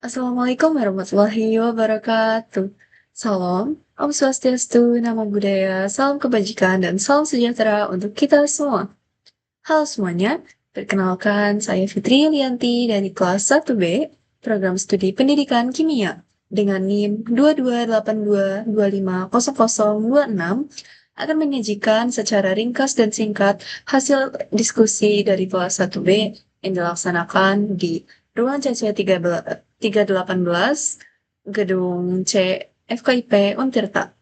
Assalamualaikum warahmatullahi wabarakatuh. Salam, Om Swastiastu, Namo Buddhaya, salam kebajikan, dan salam sejahtera untuk kita semua. Halo semuanya, perkenalkan saya Fitri Yulianti dari kelas 1B, Program Studi Pendidikan Kimia, dengan NIM 2282250026, akan menyajikan secara ringkas dan singkat hasil diskusi dari kelas 1B yang dilaksanakan di Ruang CC 318, Gedung C FKIP Untirta.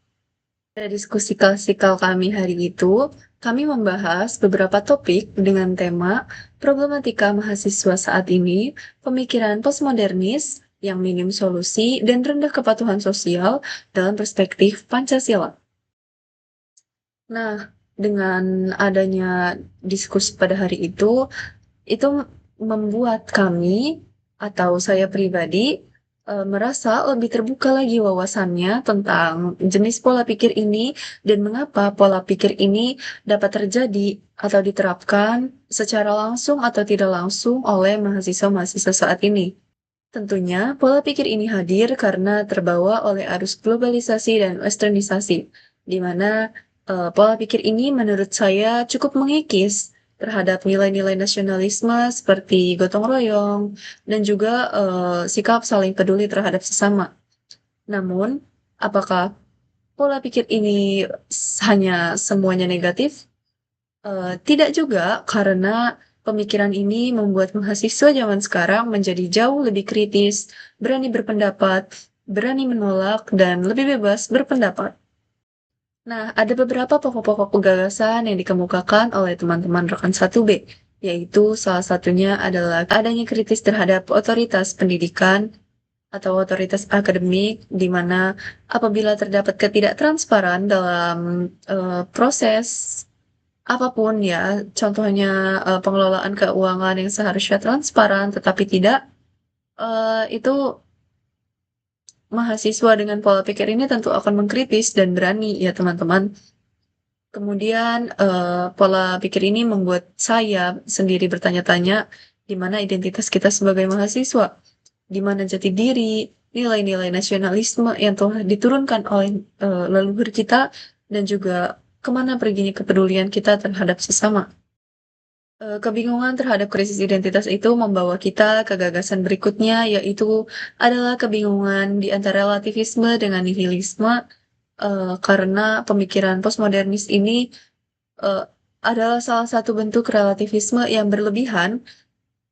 Pada diskusi klasikal kami hari itu, kami membahas beberapa topik dengan tema problematika mahasiswa saat ini, pemikiran postmodernis yang minim solusi dan rendah kepatuhan sosial dalam perspektif Pancasila. Nah, dengan adanya diskusi pada hari itu membuat kami atau saya pribadi merasa lebih terbuka lagi wawasannya tentang jenis pola pikir ini dan mengapa pola pikir ini dapat terjadi atau diterapkan secara langsung atau tidak langsung oleh mahasiswa-mahasiswa saat ini. Tentunya, pola pikir ini hadir karena terbawa oleh arus globalisasi dan westernisasi, di mana pola pikir ini menurut saya cukup mengikis terhadap nilai-nilai nasionalisme seperti gotong royong dan juga sikap saling peduli terhadap sesama. Namun, apakah pola pikir ini hanya semuanya negatif? Tidak juga, karena pemikiran ini membuat mahasiswa zaman sekarang menjadi jauh lebih kritis, berani berpendapat, berani menolak, dan lebih bebas berpendapat. Nah, ada beberapa pokok-pokok gagasan yang dikemukakan oleh teman-teman rekan 1B, yaitu salah satunya adalah adanya kritis terhadap otoritas pendidikan atau otoritas akademik, di mana apabila terdapat ketidaktransparan dalam proses apapun ya, contohnya pengelolaan keuangan yang seharusnya transparan tetapi tidak, itu mahasiswa dengan pola pikir ini tentu akan mengkritis dan berani ya teman-teman. Kemudian pola pikir ini membuat saya sendiri bertanya-tanya di mana identitas kita sebagai mahasiswa, di mana jati diri, nilai-nilai nasionalisme yang telah diturunkan oleh leluhur kita, dan juga kemana perginya kepedulian kita terhadap sesama. Kebingungan terhadap krisis identitas itu membawa kita ke gagasan berikutnya, yaitu adalah kebingungan di antara relativisme dengan nihilisme, karena pemikiran postmodernis ini uh, adalah salah satu bentuk relativisme yang berlebihan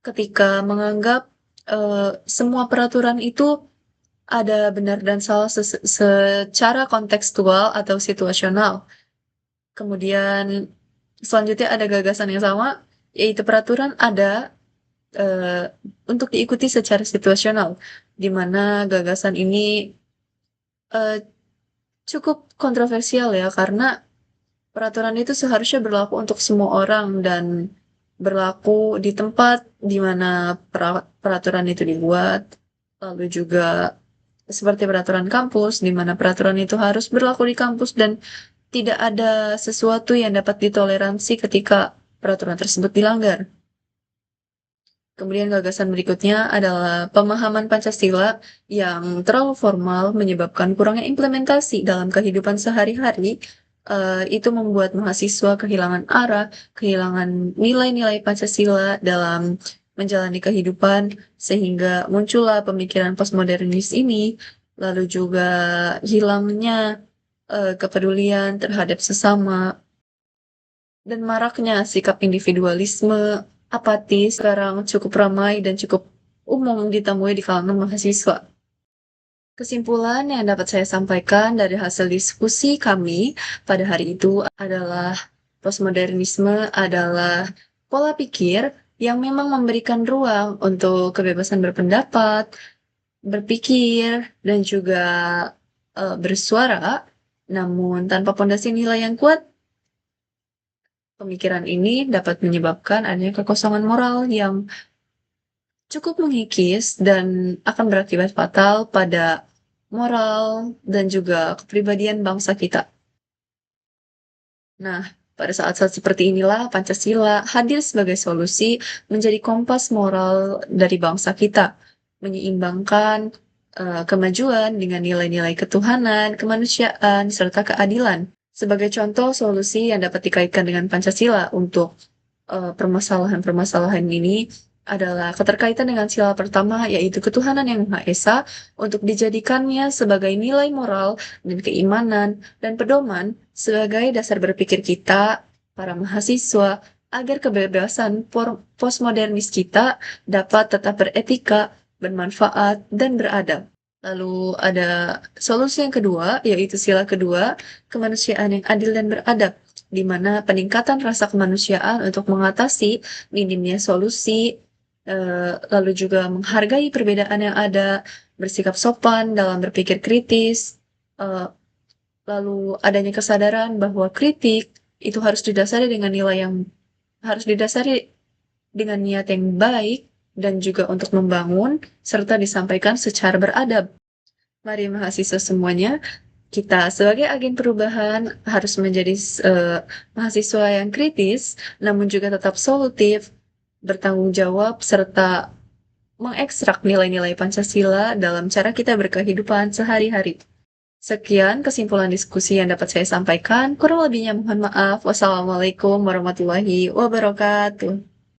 ketika menganggap semua peraturan itu ada benar dan salah secara kontekstual atau situasional. Kemudian selanjutnya ada gagasan yang sama, yaitu peraturan ada eh, untuk diikuti secara situasional, di mana gagasan ini eh, cukup kontroversial ya, karena peraturan itu seharusnya berlaku untuk semua orang dan berlaku di tempat di mana peraturan itu dibuat, lalu juga seperti peraturan kampus, di mana peraturan itu harus berlaku di kampus dan tidak ada sesuatu yang dapat ditoleransi ketika peraturan tersebut dilanggar. Kemudian gagasan berikutnya adalah pemahaman Pancasila yang terlalu formal menyebabkan kurangnya implementasi dalam kehidupan sehari-hari. Itu membuat mahasiswa kehilangan arah, kehilangan nilai-nilai Pancasila dalam menjalani kehidupan, sehingga muncullah pemikiran postmodernis ini, lalu juga hilangnya kepedulian terhadap sesama, dan maraknya sikap individualisme, apatis, sekarang cukup ramai dan cukup umum ditemui di kalangan mahasiswa. Kesimpulan yang dapat saya sampaikan dari hasil diskusi kami pada hari itu adalah postmodernisme adalah pola pikir yang memang memberikan ruang untuk kebebasan berpendapat, berpikir, dan juga bersuara, namun tanpa pondasi nilai yang kuat, pemikiran ini dapat menyebabkan adanya kekosongan moral yang cukup mengikis dan akan berakibat fatal pada moral dan juga kepribadian bangsa kita. Nah, pada saat-saat seperti inilah Pancasila hadir sebagai solusi menjadi kompas moral dari bangsa kita. menyeimbangkan kemajuan dengan nilai-nilai ketuhanan, kemanusiaan, serta keadilan. Sebagai contoh solusi yang dapat dikaitkan dengan Pancasila untuk permasalahan-permasalahan ini adalah keterkaitan dengan sila pertama, yaitu ketuhanan yang Maha Esa, untuk dijadikannya sebagai nilai moral dan keimanan dan pedoman sebagai dasar berpikir kita, para mahasiswa, agar kebebasan postmodernis kita dapat tetap beretika, bermanfaat, dan beradab. Lalu ada solusi yang kedua, yaitu sila kedua, kemanusiaan yang adil dan beradab, di mana peningkatan rasa kemanusiaan untuk mengatasi minimnya solusi, lalu juga menghargai perbedaan yang ada, bersikap sopan dalam berpikir kritis, lalu adanya kesadaran bahwa kritik itu harus didasari dengan niat yang baik dan juga untuk membangun serta disampaikan secara beradab. Mari mahasiswa semuanya, kita sebagai agen perubahan harus menjadi mahasiswa yang kritis, namun juga tetap solutif, bertanggung jawab, serta mengekstrak nilai-nilai Pancasila dalam cara kita berkehidupan sehari-hari. Sekian kesimpulan diskusi yang dapat saya sampaikan. Kurang lebihnya mohon maaf. Wassalamualaikum warahmatullahi wabarakatuh.